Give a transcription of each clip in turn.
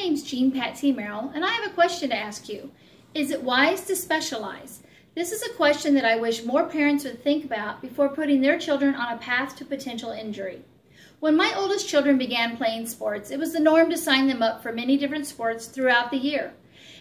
name's Jean Patee-Merrill, and I have a question to ask you. Is it wise to specialize? This is a question that I wish more parents would think about before putting their children on a path to potential injury. When my oldest children began playing sports, it was the norm to sign them up for many different sports throughout the year.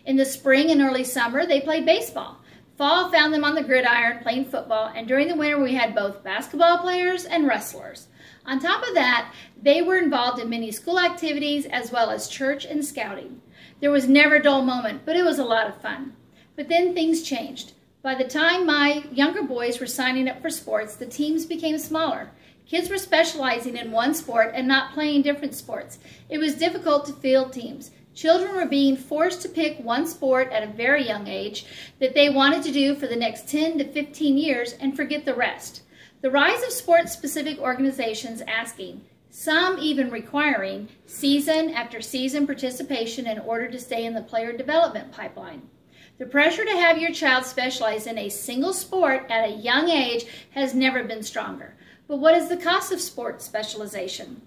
In the spring and early summer, they played baseball. Fall found them on the gridiron playing football, and during the winter we had both basketball players and wrestlers. On top of that, they were involved in many school activities as well as church and scouting. There was never a dull moment, but it was a lot of fun. But then things changed. By the time my younger boys were signing up for sports, the teams became smaller. Kids were specializing in one sport and not playing different sports. It was difficult to field teams. Children were being forced to pick one sport at a very young age that they wanted to do for the next 10 to 15 years and forget the rest. The rise of sports-specific organizations asking, some even requiring, season after season participation in order to stay in the player development pipeline. The pressure to have your child specialize in a single sport at a young age has never been stronger. But what is the cost of sports specialization?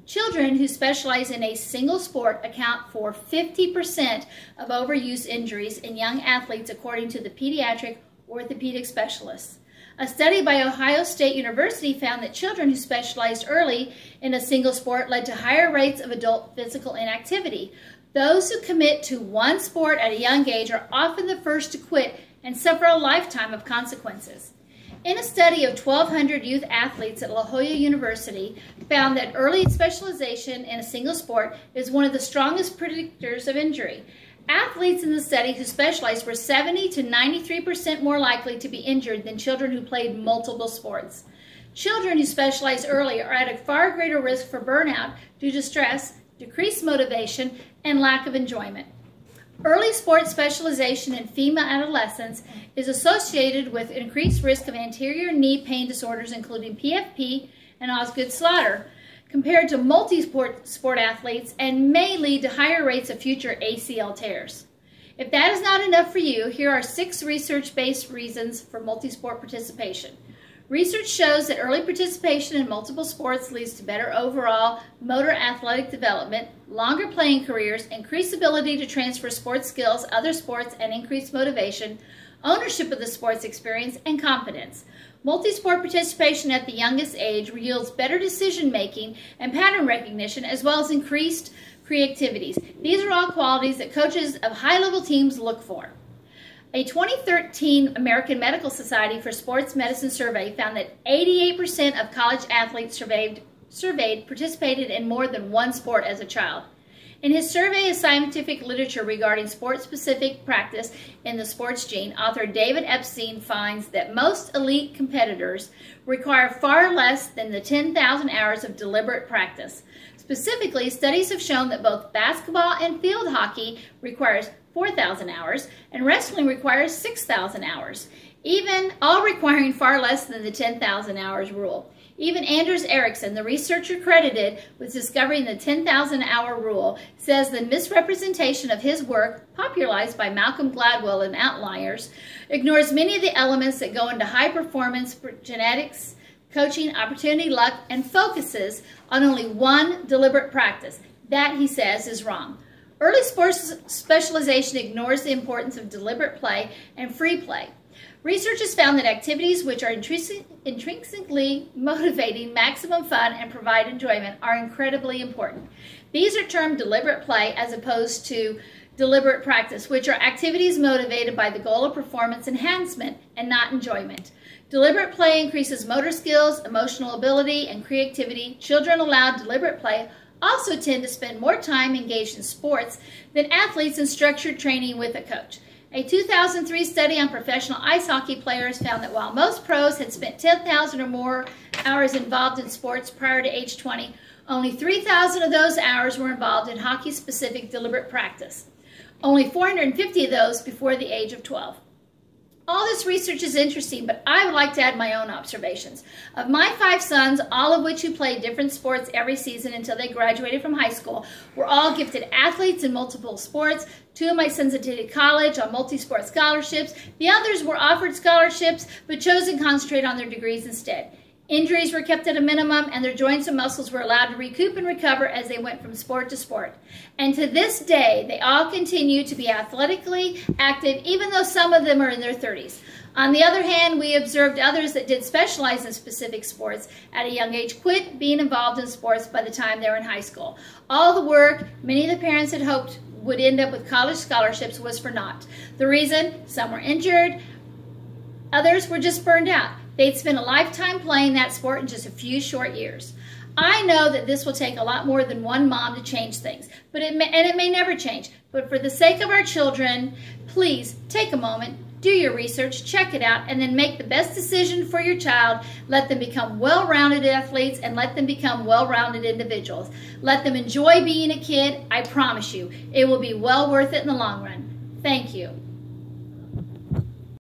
Children who specialize in a single sport account for 50% of overuse injuries in young athletes, according to the pediatric orthopedic specialists. A study by Ohio State University found that children who specialized early in a single sport led to higher rates of adult physical inactivity. Those who commit to one sport at a young age are often the first to quit and suffer a lifetime of consequences. In a study of 1,200 youth athletes at La Jolla University found that early specialization in a single sport is one of the strongest predictors of injury. Athletes in the study who specialized were 70 to 93% more likely to be injured than children who played multiple sports. Children who specialize early are at a far greater risk for burnout due to stress, decreased motivation, and lack of enjoyment. Early sports specialization in female adolescents is associated with increased risk of anterior knee pain disorders, including PFP and Osgood-Schlatter, compared to multi-sport athletes, and may lead to higher rates of future ACL tears. If that is not enough for you, here are 6 research-based reasons for multi-sport participation. Research shows that early participation in multiple sports leads to better overall motor athletic development, longer playing careers, increased ability to transfer sports skills, other sports, and increased motivation, ownership of the sports experience, and confidence. Multi-sport participation at the youngest age yields better decision-making and pattern recognition, as well as increased creativity. These are all qualities that coaches of high-level teams look for. A 2013 American Medical Society for Sports Medicine survey found that 88% of college athletes surveyed participated in more than one sport as a child. In his survey of scientific literature regarding sport-specific practice in the sports gene, author David Epstein finds that most elite competitors require far less than the 10,000 hours of deliberate practice. Specifically, studies have shown that both basketball and field hockey requires 4,000 hours, and wrestling requires 6,000 hours, all requiring far less than the 10,000 hours rule. Even Anders Ericsson, the researcher credited with discovering the 10,000 hour rule, says the misrepresentation of his work, popularized by Malcolm Gladwell in Outliers, ignores many of the elements that go into high performance genetics, coaching, opportunity, luck, and focuses on only one deliberate practice. That, he says, is wrong. Early sports specialization ignores the importance of deliberate play and free play. Research has found that activities which are intrinsically motivating, maximum fun, and provide enjoyment are incredibly important. These are termed deliberate play as opposed to deliberate practice, which are activities motivated by the goal of performance enhancement and not enjoyment. Deliberate play increases motor skills, emotional ability, and creativity. Children allowed deliberate play also tend to spend more time engaged in sports than athletes in structured training with a coach. A 2003 study on professional ice hockey players found that while most pros had spent 10,000 or more hours involved in sports prior to age 20, only 3,000 of those hours were involved in hockey-specific deliberate practice. Only 450 of those before the age of 12. All this research is interesting, but I would like to add my own observations. Of my 5 sons, all of which who played different sports every season until they graduated from high school, were all gifted athletes in multiple sports. 2 of my sons attended college on multi-sport scholarships. The others were offered scholarships, but chose to concentrate on their degrees instead. Injuries were kept at a minimum, and their joints and muscles were allowed to recoup and recover as they went from sport to sport. And to this day, they all continue to be athletically active, even though some of them are in their 30s. On the other hand, we observed others that did specialize in specific sports at a young age quit being involved in sports by the time they were in high school. All the work many of the parents had hoped would end up with college scholarships was for naught. The reason? Some were injured, others were just burned out. They'd spent a lifetime playing that sport in just a few short years. I know that this will take a lot more than one mom to change things, but it may never change. But for the sake of our children, please take a moment, do your research, check it out, and then make the best decision for your child. Let them become well-rounded athletes and let them become well-rounded individuals. Let them enjoy being a kid. I promise you, it will be well worth it in the long run. Thank you.